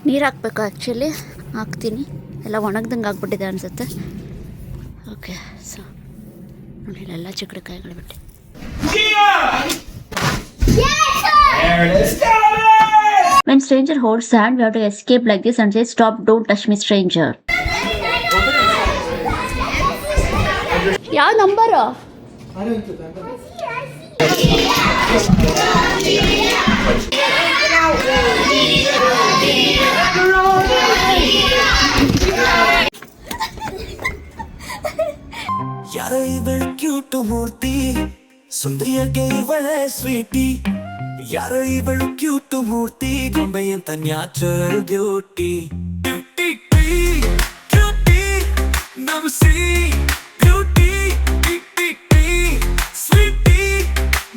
ನೀರು ಹಾಕ್ಬೇಕು ಆ್ಯಕ್ಚುಲಿ, ಹಾಕ್ತೀನಿ. ಎಲ್ಲ ಒಣಗ್ದಂಗೆ ಆಗ್ಬಿಟ್ಟಿದೆ ಅನಿಸುತ್ತೆ. ಓಕೆ, ಸೊ ನೋಡಿ ಇಲ್ಲೆಲ್ಲ ಚಿಕ್ಕಡಿಕಾಯಿಗಳು ಬಿಟ್ಟು. When stranger holds hand, we have to escape like this and say, "Stop! Don't touch me, stranger." ಯಾವ ನಂಬರು? ಯಾರ ಇವಳ ಕ್ಯೂಟ್ ಮೂರ್ತಿ, ಸುಂದರಿಯಾಗೆ ಇವಳೆ ಸ್ವೀಟಿ. ಯಾರ ಇವಳು ಕ್ಯೂಟ್ ಮೂರ್ತಿ, ಗೊಂಬೆ ಅಂತ ನ್ಯಾಚುರಲ್ ಬ್ಯೂಟಿ. ನಮಸಿ ಬ್ಯೂಟಿ ಸ್ವೀಟಿ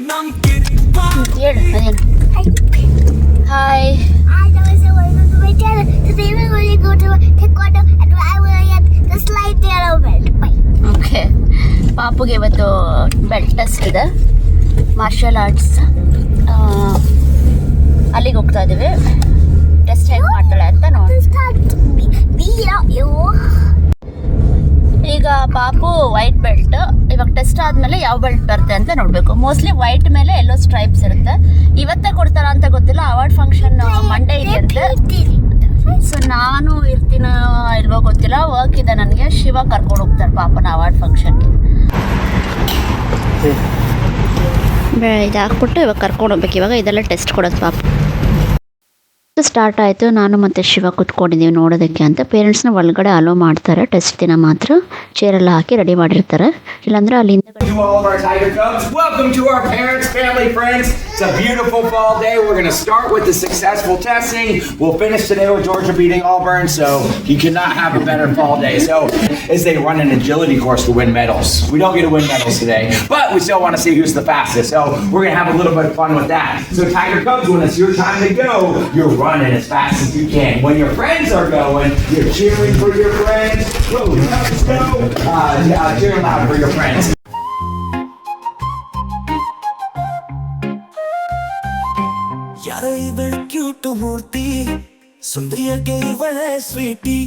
ನಮ್ ಹಾಯ್. ಓಕೆ, ಪಾಪುಗೆ ಇವತ್ತು ಬೆಲ್ಟ್ ಟೆಸ್ಟ್ ಇದೆ, ಮಾರ್ಷಲ್ ಆರ್ಟ್ಸ್. ಅಲ್ಲಿಗೆ ಹೋಗ್ತಾ ಇದ್ದೀವಿ. ಟೆಸ್ಟ್ ಹೇಗೆ ಮಾಡ್ತಾಳೆ ಅಂತ ನೋಡಿ. ಈಗ ಪಾಪು ವೈಟ್ ಬೆಲ್ಟ್, ಇವಾಗ ಟೆಸ್ಟ್ ಆದಮೇಲೆ ಯಾವ ಬೆಲ್ಟ್ ಬರುತ್ತೆ ಅಂತ ನೋಡಬೇಕು. ಮೋಸ್ಟ್ಲಿ ವೈಟ್ ಮೇಲೆ ಎಲ್ಲೋ ಸ್ಟ್ರೈಪ್ಸ್ ಇರುತ್ತೆ. ಇವತ್ತೇ ಕೊಡ್ತಾರ ಅಂತ ಗೊತ್ತಿಲ್ಲ. ಅವಾರ್ಡ್ ಫಂಕ್ಷನ್ ಮಂಡೇ ಇದೆಯಂತೆ. ಸೊ ನಾನು ಇರ್ತೀನೋ ಇಲ್ವೋ ಗೊತ್ತಿಲ್ಲ, ವರ್ಕ್ ಇದೆ ನನಗೆ. ಶಿವ ಕರ್ಕೊಂಡು ಹೋಗ್ತಾರೆ ಪಾಪನ ಅವಾರ್ಡ್ ಫಂಕ್ಷನ್ಗೆ. ಇದು ಹಾಕ್ಬಿಟ್ಟು ಇವಾಗ ಕರ್ಕೊಂಡು ಹೋಗ್ಬೇಕು. ಇವಾಗ ಇದೆಲ್ಲ ಟೆಸ್ಟ್ ಕೊಡೋದು ಪಾಪ. ಸ್ಟಾರ್ಟ್ ಆಯಿತು. ನಾನು ಮತ್ತು ಶಿವ ಕೂತ್ಕೊಂಡಿದ್ದೀವಿ ನೋಡೋದಕ್ಕೆ ಅಂತ. ಪೇರೆಂಟ್ಸ್ನ ಒಳಗಡೆ ಅಲೋ ಮಾಡ್ತಾರೆ ಟೆಸ್ಟ್ ದಿನ ಮಾತ್ರ. ಚೇರೆಲ್ಲ ಹಾಕಿ ರೆಡಿ ಮಾಡಿರ್ತಾರೆ, ಇಲ್ಲಾಂದ್ರೆ ಅಲ್ಲಿಂದ. To all of our Tiger Cubs, welcome to our parents, family, friends. It's a beautiful fall day. We're going to start with the successful testing. We'll finish today with Georgia beating Auburn, so you cannot have a better fall day. So as they run an agility course to win medals. We don't get to win medals today, but we still want to see who's the fastest. So we're going to have a little bit of fun with that. So Tiger Cubs, when it's your time to go, you're running as fast as you can. When your friends are going, you're cheering for your friends. Whoa, let's go. Cheering loud for your friends. ಯಾರ ಇವಳ cute ಮೂರ್ತಿ, ಸುಂದರಿಯಾಗೆ ಇವಳೆ Sweety.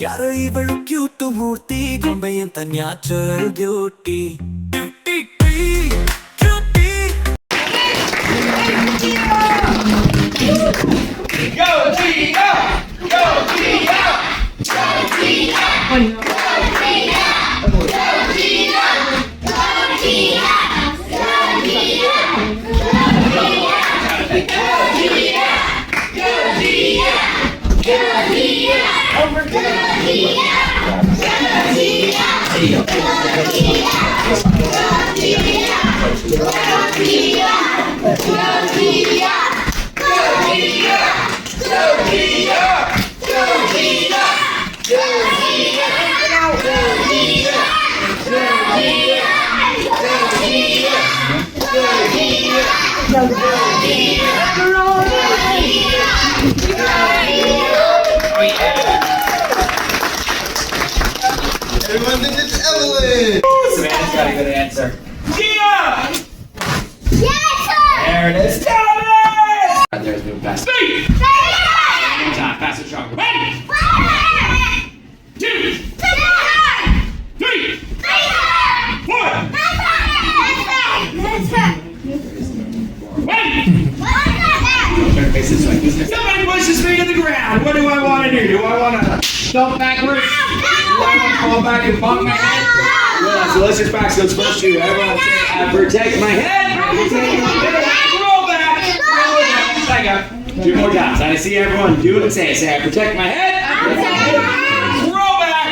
ಯಾರ ಇವಳು cute ಮೂರ್ತಿ, ಗೊಂಬೆ ಅಂತ natural beauty. Go Gia! Go Gia! Go Gia! Everyone thinks it's Evelyn! Savannah's got a good answer. Gia! Yes, sir! There it is. Thomas! There's moving fast. Speed! One time, fast and strong. Ready? 2, 3, 4. Ready? Turn to face this way. Somebody pushes me to the ground. What do I want to do? Do I want to jump backwards? Do I want to fall back and bump my head? Yeah, so let's just practice those first two. Everyone say, I protect my head. Roll back. Roll back. Back up. 2 more times. I see everyone do it and say, I protect my head. Roll back.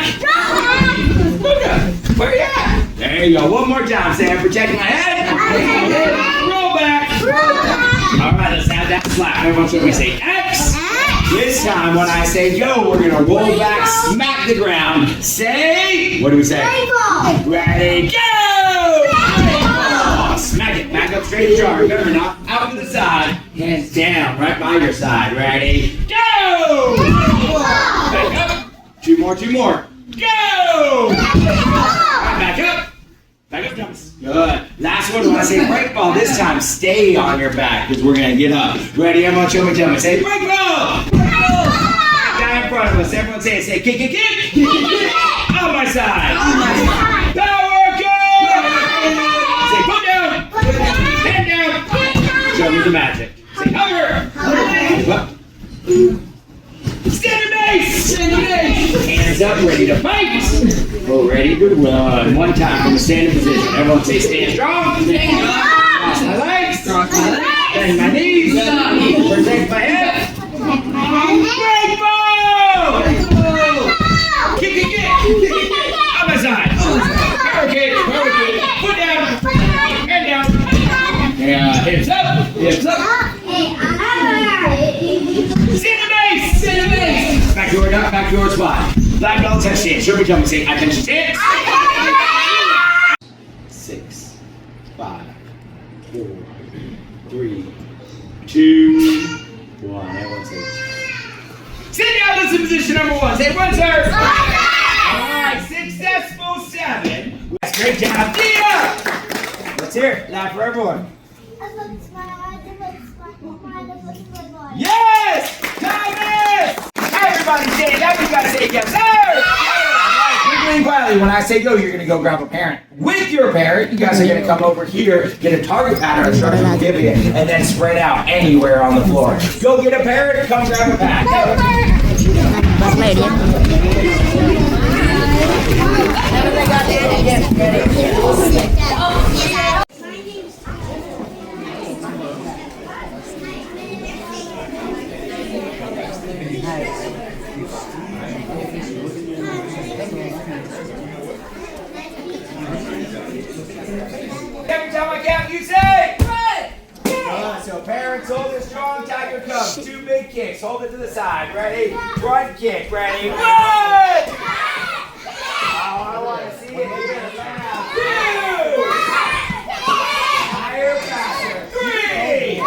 Okay. Where you at? There you go. One more time. Say, I protect my head. Roll back. All right, let's have that slap. Everyone show me say X. This time when I say go, we're going to roll back, smack the ground. Say, what do we say? Ready, go! Smack it, back up straight as you are. Remember, not out to the side. Hands down, right by your side. Ready, go! Back up. 2 more, 2 more. Go! Right, back up. Back up, jumps. Good. Last one, when I say break ball, this time stay on your back because we're going to get up. Ready, everyone, show me, tell me. Say break ball! Break ball! Everyone say it. Say kick, kick, kick. On my side. Power kick. Say put down. Hand down. Show me the magic. Say hover. Stand base. Hands up, ready to fight. Oh, ready to run. One time from the standing position. Everyone say stand strong. Cross my legs. Bend my knees. Protect my head. Break ball. Kick, kick, kick. On my side. Power kick. Put down. Hand down. Yeah, hips up. Hips up. Stand base. Back to your duck. Back to your spot. Black belt touch stance. Show me, tell me, say attention stance. 6, 5, 4, 3, 2, 1. Everyone say. Sit down. Listen, position number 1. Say 1, sir. Alright, successful 7. That's great job. Dia! Let's hear it. Laugh for everyone. Yes! Thomas! Everybody stand up. You gotta say yes, sir! Quickly and quietly, when I say go, you're gonna go grab a parent. With your parent, you guys are gonna come over here, get a target pattern instruction we'll give you, and then spread out anywhere on the floor. Go get a parent, come grab a pack. That's my idea. Every time I count, you say run. So parents, hold it strong, tiger comes. 2 big kicks. Hold it to the side. Ready? Front kick. Ready? Run! Oh, I want to see it here. 2. Higher, faster. 3.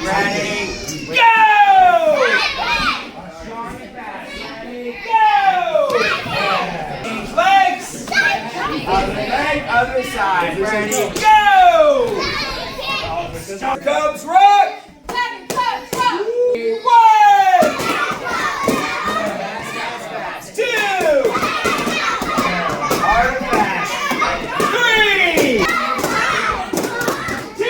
Ready? Go! Strong and fast. Ready? Go! Change legs. Other leg, other side. Ready? Go! Cubs rock! 1! Fast. 2! Hard and fast. 3! 2!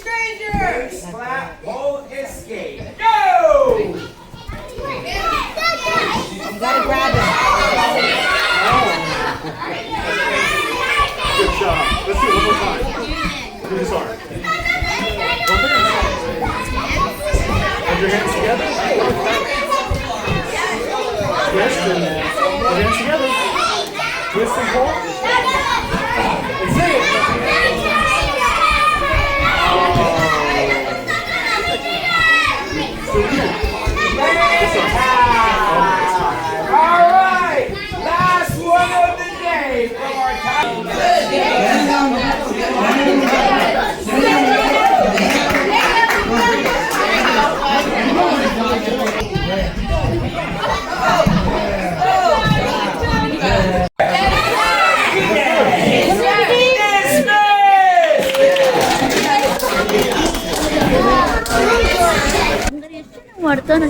Strangers! Clap, hold, escape. Go! Gotta grab it. Good job. Let's do it one more time. Do this hard. Open it. Put your hands together. Twist and put hands together. Twist and pull. And sing it. All right, last one of the day from our time. ಮಾಡ್ತಾನೆ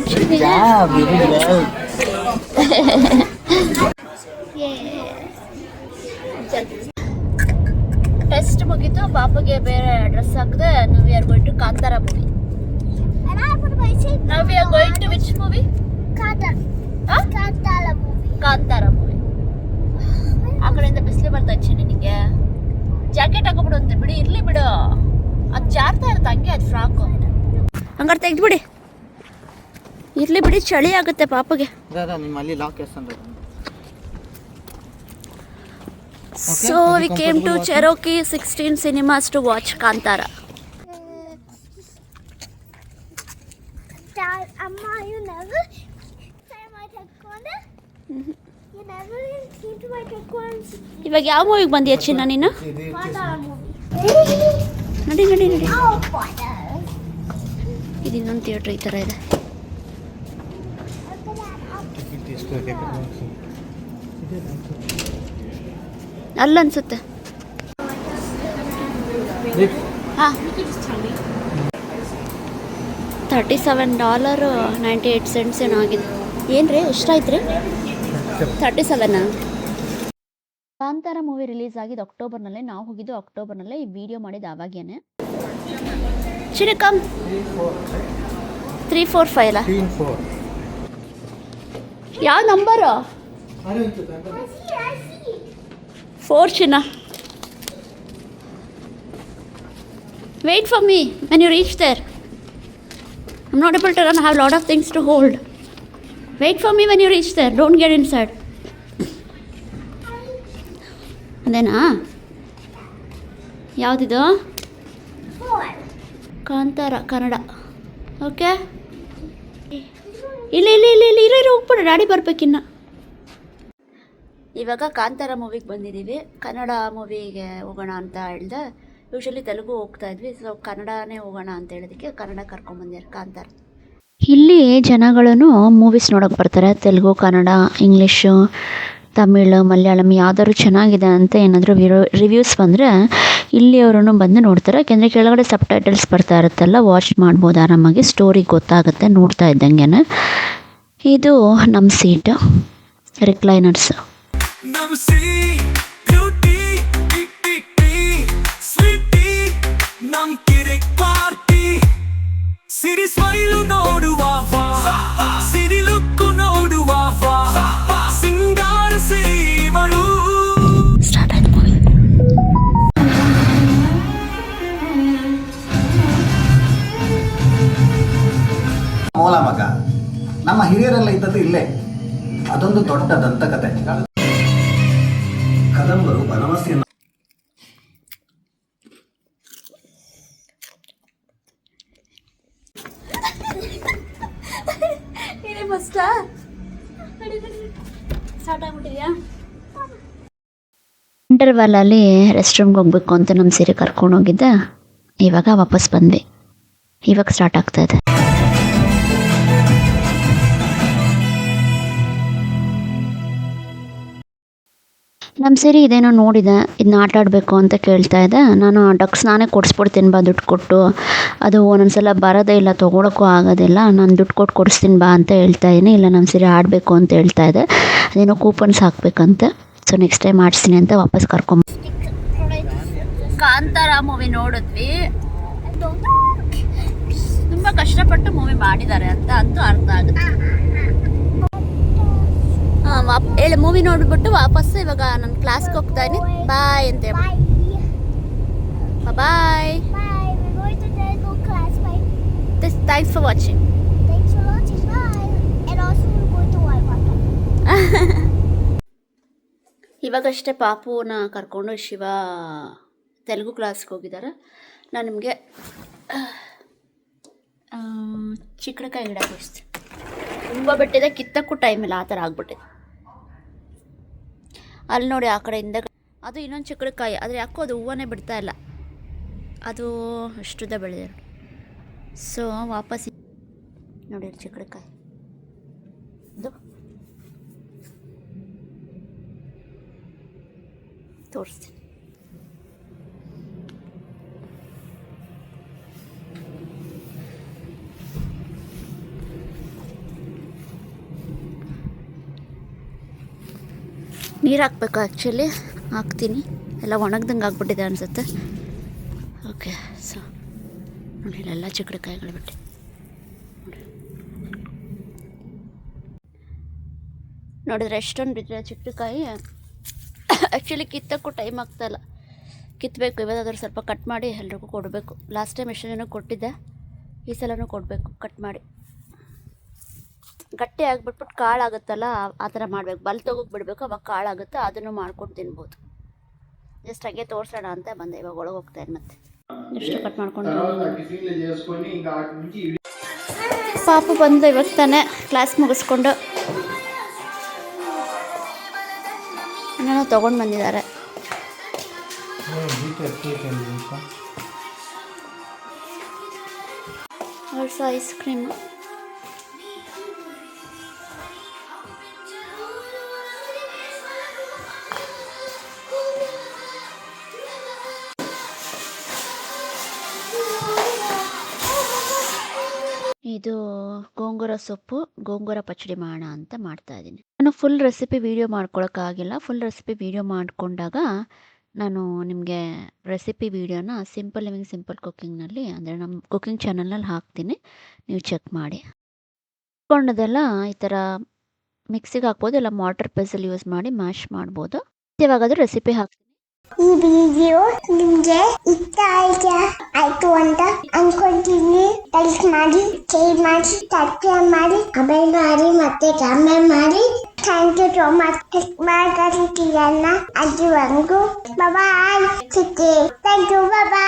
test ಮುಗೀತು. ಪಾಪಗೆ ಬೇರೆ dress ಹಾಕಿದೆ. ನಾವು we are going to Kantara movie. ನಾವು we are going to which movie? Kantara movie. ಆ ಕಡೆಯಿಂದ ಬಿಸಿಲು ಬರ್ತಾ ಇಚ್ಚಿ ನಿನಗೆ. ಜಾಕೆಟ್ ಹಾಕೊಬಿಡು ಅಂತ ಬಿಡಿ. ಇರ್ಲಿ ಬಿಡು, ಅದು ಜಾರ್ತಾ ಇರುತ್ತೆ ಹಂಗೆ. ಅದು ಫ್ರಾಕು ಹಂಗಾರೆ ತೆಗ್ದುಬಿಡಿ. ಇರ್ಲಿ ಬಿಡಿ, ಚಳಿ ಆಗುತ್ತೆ ಪಾಪಗೆ. ನಿಮ್ಮ ಅಲ್ಲಿ lock ಎಷ್ಟಂದ್ರೆ So we came to Cherokee 16 cinemas to watch Kantara. Amma, you never tie my taekwondo? You never came to my taekwondo? ಇವಾಗ ಯಾವ ಮೂವಿಗೆ ಬಂದಿಯ ಚಿನ್ನ ನೀನು? ನಡಿ ನಡಿ ನಡಿ. ಇದು ಇನ್ನೊಂದು ಥಿಯೇಟ್ರ್ ಈ ಥರ ಇದೆ. ಅಲ್ಲ ಅನ್ಸುತ್ತೆ. ಹಾಂ, $37.98 ಏನೋ ಆಗಿದೆ. ಏನು ರೀ, ಎಷ್ಟಾಯ್ತು ರೀ? 37. ಕಾಂತಾರ ಮೂವಿ ರಿಲೀಸ್ ಆಗಿದ್ದು ಅಕ್ಟೋಬರ್ನಲ್ಲೇ. ನಾವು ಹೋಗಿದ್ದು ಅಕ್ಟೋಬರ್ನಲ್ಲೇ. ಈ ವಿಡಿಯೋ ಮಾಡಿದ್ದು ಆವಾಗೇನೆ. ಚಿರಕಮ್ 345 ಯಾವ ನಂಬರು? 4 ಚಿನ್ನ. Wait for me when you reach there. I'm not able to run. I have a lot of things to hold. Wait for me when you reach there. Don't get inside. ಅದೇನಾ? ಯಾವುದಿದು? Kantara Kannada. Okay, ಇಲ್ಲ ಇಲ್ಲ ಇಲ್ಲ ಇಲ್ಲ ಇರೋ ಹೋಗ್ಬಿಡ, daddy ಬರ್ಬೇಕಿನ್ನ. ಇವಾಗ ಕಾಂತಾರ ಮೂವಿಗೆ ಬಂದಿದ್ದೀವಿ. ಕನ್ನಡ ಮೂವಿಗೆ ಹೋಗೋಣ ಅಂತ ಹೇಳ್ದೆ. ಯೂಶಲಿ ತೆಲುಗು ಹೋಗ್ತಾ ಇದ್ವಿ, ಸೊ ಕನ್ನಡನೇ ಹೋಗೋಣ ಅಂತ ಹೇಳಿದಕ್ಕೆ ಕನ್ನಡ ಕರ್ಕೊಂಬಂದಿದ್ದಾರೆ ಕಾಂತಾರ. ಇಲ್ಲಿ ಜನಗಳನ್ನು ಮೂವೀಸ್ ನೋಡೋಕೆ ಬರ್ತಾರೆ. ತೆಲುಗು, ಕನ್ನಡ, ಇಂಗ್ಲೀಷು, ತಮಿಳು, ಮಲಯಾಳಂ ಯಾವ್ದಾದ್ರು ಚೆನ್ನಾಗಿದೆ ಅಂತ ಏನಾದರೂ ರಿವ್ಯೂಸ್ ಬಂದರೆ ಇಲ್ಲಿಯವರು ಬಂದು ನೋಡ್ತಾರೆ. ಯಾಕೆಂದರೆ ಕೆಳಗಡೆ ಸಬ್ ಟೈಟಲ್ಸ್ ಬರ್ತಾ ಇರುತ್ತಲ್ಲ, ವಾಚ್ ಮಾಡ್ಬೋದು ಆರಾಮಾಗಿ. ಸ್ಟೋರಿ ಗೊತ್ತಾಗುತ್ತೆ ನೋಡ್ತಾ ಇದ್ದಂಗೆ. ಇದು ನಮ್ಮ ಸೀಟು, ರಿಕ್ಲೈನರ್ಸ್. ಸಿರಿ ಸ್ಮೈಲು ನೋಡುವ ಸಿರಿ ಲುಕ್ಕು ನೋಡುವ ಸಿಂಗಾರ ಸೀಮಳು. ಸ್ಟಾರ್ಟ್ ಆಯ್ತು ಮೂವಿ. ಮೂಲ ಮಗ ನಮ್ಮ ಹಿರಿಯರೆಲ್ಲ ಇದ್ದದ್ದು ಇಲ್ಲೇ. ಅದೊಂದು ದೊಡ್ಡ ದಂತಕತೆ. ಕದಂಬರು ಬನವಾಸಿಯನ್ನು ಇಂಟರ್ವಲಲ್ಲಿ ರೆಸ್ಟ್ ರೂಮ್ಗೆ ಹೋಗ್ಬೇಕು ಅಂತ ನಮ್ಮ ಸೀರೆ ಕರ್ಕೊಂಡು ಹೋಗಿದ್ದೆ. ಇವಾಗ ವಾಪಸ್ ಬಂದ್ವಿ. ಇವಾಗ ಸ್ಟಾರ್ಟ್ ಆಗ್ತಾ ಇದೆ. ನಮ್ಮ ಸೀರೆ ಇದೇನೋ ನೋಡಿದೆ, ಇದನ್ನ ಆಟ ಆಡಬೇಕು ಅಂತ ಕೇಳ್ತಾ ಇದೆ. ನಾನು ಡಕ್ಸ್ ನಾನೇ ಕೊಡಿಸ್ಬಿಡ್ತೀನಿ ಬಾ ದುಡ್ಡು ಕೊಟ್ಟು. ಅದು ಒಂದೊಂದ್ಸಲ ಬರೋದೇ ಇಲ್ಲ, ತೊಗೊಳಕ್ಕೂ ಆಗೋದಿಲ್ಲ. ನಾನು ದುಡ್ಡು ಕೊಟ್ಟು ಕೊಡಿಸ್ತೀನಿ ಬಾ ಅಂತ ಹೇಳ್ತಾ ಇದ್ದೀನಿ. ಇಲ್ಲ ನಮ್ಮ ಸೀರೆ ಆಡಬೇಕು ಅಂತ ಹೇಳ್ತಾ ಇದೆ. ಅದೇನೋ ಕೂಪನ್ಸ್ ಹಾಕ್ಬೇಕಂತೆ. ಸೊ ನೆಕ್ಸ್ಟ್ ಟೈಮ್ ಮಾಡಿಸ್ತೀನಿ ಅಂತ ವಾಪಸ್ ಕರ್ಕೊಂಬ. ಕಾಂತಾರ ಮೂವಿ ನೋಡಿದ್ವಿ. ತುಂಬ ಕಷ್ಟಪಟ್ಟು ಮೂವಿ ಮಾಡಿದ್ದಾರೆ ಅಂತ ಅಂತೂ ಅರ್ಥ ಆಗುತ್ತೆ. ಹೇಳಿ ಮೂವಿ ನೋಡಿಬಿಟ್ಟು ವಾಪಸ್ ಇವಾಗ ನನ್ನ ಕ್ಲಾಸ್ಗೆ ಹೋಗ್ತಾ ಇದ್ದೀನಿ. ಬಾಯ್ ಅಂತ ಹೇಳಿ. ಬಾಯ್. Thanks for watching. ಇವಾಗಷ್ಟೇ ಪಾಪುನ ಕರ್ಕೊಂಡು ಶಿವ ತೆಲುಗು ಕ್ಲಾಸ್ಗೆ ಹೋಗಿದ್ದಾರೆ. ನಾನು ನಿಮಗೆ ಚಿಕ್ಕಡಕಾಯಿ ಗಿಡ ತೋರಿಸ್ತೀನಿ. ತುಂಬ ಬಿಟ್ಟಿದೆ, ಕಿತ್ತಕ್ಕೂ ಟೈಮ್ ಇಲ್ಲ, ಆ ಥರ ಆಗ್ಬಿಟ್ಟಿದೆ. ಅಲ್ಲಿ ನೋಡಿ ಆ ಕಡೆಯಿಂದ ಅದು ಇನ್ನೊಂದು ಚಿಕ್ಕಡಕಾಯಿ, ಆದರೆ ಯಾಕೋ ಅದು ಹೂವನೇ ಬಿಡ್ತಾ ಇಲ್ಲ. ಅದು ಅಷ್ಟುದ್ದ ಬೆಳೆದಿರೋ. ಸೊ ವಾಪಸ್ ನೋಡಿ ಚಿಕ್ಕಡಕಾಯಿ ಇದು ತೋರಿಸ್ತೀನಿ. ನೀರು ಹಾಕ್ಬೇಕು. ಆ್ಯಕ್ಚುಲಿ ಹಾಕ್ತೀನಿ, ಎಲ್ಲ ಒಣಗ್ದಂಗೆ ಆಗ್ಬಿಟ್ಟಿದೆ ಅನಿಸುತ್ತೆ. ಓಕೆ, ಸೊ ನೋಡಿ ಇಲ್ಲೆಲ್ಲ ಚಿಕ್ಕಡಕಾಯಿಗಳು ಬಿಟ್ಟು ನೋಡಿದ್ರೆ ಎಷ್ಟೊಂದು ಬಿದ್ದರೆ ಚಿಕ್ಕಡಕಾಯಿ. ಆ್ಯಕ್ಚುಲಿ ಕಿತ್ತಕ್ಕೂ ಟೈಮ್ ಆಗ್ತಾಯಿಲ್ಲ. ಕಿತ್ತಬೇಕು, ಇವತ್ತಾದ್ರೂ ಸ್ವಲ್ಪ ಕಟ್ ಮಾಡಿ ಎಲ್ರಿಗೂ ಕೊಡಬೇಕು. ಲಾಸ್ಟ್ ಟೈಮ್ ಎಷ್ಟು ಜನಕ್ಕೆ ಕೊಟ್ಟಿದ್ದೆ, ಈ ಸಲನೂ ಕೊಡಬೇಕು ಕಟ್ ಮಾಡಿ. ಗಟ್ಟಿ ಆಗಿಬಿಟ್ಬಿಟ್ಟು ಕಾಳಾಗುತ್ತಲ್ಲ, ಆ ಥರ ಮಾಡಬೇಕು. ಬಲ್ ತೊಗೋಗಿ ಬಿಡಬೇಕು, ಅವಾಗ ಕಾಳಾಗುತ್ತೆ. ಅದನ್ನು ಮಾಡ್ಕೊಂಡು ತಿನ್ಬೋದು. ಜಸ್ಟ್ ಹಾಗೆ ತೋರಿಸೋಣ ಅಂತ ಬಂದೆ. ಇವಾಗ ಒಳಗೆ ಹೋಗ್ತಾ ಇದ್ದೀನಿ. ಮತ್ತೆ ಎಷ್ಟು ಕಟ್ ಮಾಡ್ಕೊಂಡು ಪಾಪು ಬಂದು ಇವಾಗ ತಾನೇ ಕ್ಲಾಸ್ ಮುಗಿಸ್ಕೊಂಡು ಏನೋ ತೊಗೊಂಡು ಬಂದಿದ್ದಾರೆ. Also ice cream. ಇದು ಗೋಂಗೂರ ಸೊಪ್ಪು, ಗೋಂಗೂರ ಪಚ್ಚಡಿ ಮಾಡೋಣ ಅಂತ ಮಾಡ್ತಾ ಇದ್ದೀನಿ. ನಾನು ಫುಲ್ ರೆಸಿಪಿ ವಿಡಿಯೋ ಮಾಡ್ಕೊಳಕ್ಕಾಗಿಲ್ಲ. ಫುಲ್ ರೆಸಿಪಿ ವಿಡಿಯೋ ಮಾಡಿಕೊಂಡಾಗ ನಾನು ನಿಮಗೆ ರೆಸಿಪಿ ವಿಡಿಯೋನ ಸಿಂಪಲ್ ಲಿವಿಂಗ್ ಸಿಂಪಲ್ ಕುಕ್ಕಿಂಗ್ನಲ್ಲಿ, ಅಂದರೆ ನಮ್ಮ ಕುಕ್ಕಿಂಗ್ ಚಾನಲ್ನಲ್ಲಿ ಹಾಕ್ತೀನಿ, ನೀವು ಚೆಕ್ ಮಾಡಿ. ಹಾಕ್ಕೊಂಡದೆಲ್ಲ ಈ ಥರ ಮಿಕ್ಸಿಗೆ ಹಾಕ್ಬೋದು, ಇಲ್ಲ ಮಾರ್ಟರ್ ಪೆಸಲ್ ಯೂಸ್ ಮಾಡಿ ಮ್ಯಾಶ್ ಮಾಡ್ಬೋದು. ಇವಾಗಾದರೂ ರೆಸಿಪಿ ಹಾಕ್ತೀನಿ. ಈ ವಿಡಿಯೋ ನಿಮ್ಗೆ ಇಷ್ಟ ಆಯ್ತು ಅಂತ ಅನ್ಕೊಂತೀನಿ. ಲೈಕ್ ಮಾಡಿ, ಶೇರ್ ಮಾಡಿ, ಸಬ್ಸ್ಕ್ರೈಬ್ ಮಾಡಿ, ಕಮೆಂಟ್ ಮಾಡಿ, ಮತ್ತೆ ಕಮೆಂಟ್ ಮಾಡಿ. Thank you so much. ಮಾತಾಡ್ತಿರಲ್ಲ ಅಲ್ಲಿವರೆಗೂ ಬಾಯ್. Thank you, bye.